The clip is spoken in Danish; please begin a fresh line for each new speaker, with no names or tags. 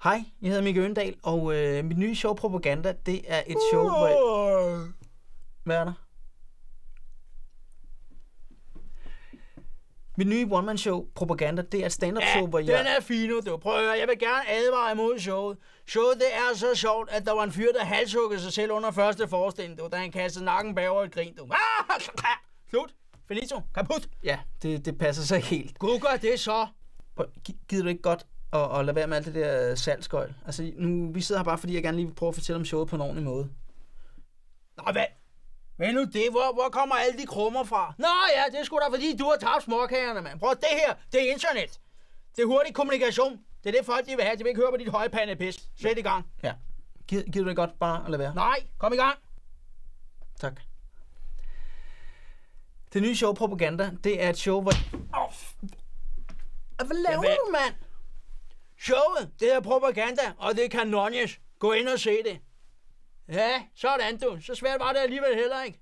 Hej, jeg hedder Mikke Øgendahl, og mit nye show Propaganda, det er et show, hvor... Hvad er der? Mit nye one-man-show Propaganda, det er et stand-up show, hvor jeg...
den er fin nu, du. Prøv at høre, jeg vil gerne advare imod showet. Showet, det er så sjovt, at der var en fyr, der halshuggede sig selv under første forestilling, da han kastede nakken bagover et grin, du. Slut. Finito. Kaput.
Ja, det passer sig ikke helt.
Gud gør det så.
Gider du ikke godt at lade være med alt det der salgsgøjl? Altså, vi sidder her bare, fordi jeg gerne lige vil prøve at fortælle om showet på en ordentlig måde.
Nå, hvad nu det? Hvor kommer alle de krummer fra? Nå ja, det er sgu da fordi, du har tabt småkagerne, mand. Prøv, det her, det er internet. Det er hurtig kommunikation. Det er det folk, de vil have. De vil ikke høre på dit højpande pis. Sæt i gang.
Ja. Gider du ikke godt bare at lade være?
Nej, kom i gang.
Tak. Det nye show Propaganda, det er et show, hvor... Hvad laver du, mand?
Showet, det er Propaganda, og det er kanonjes. Gå ind og se det. Ja, sådan du. Så svært var det alligevel heller ikke.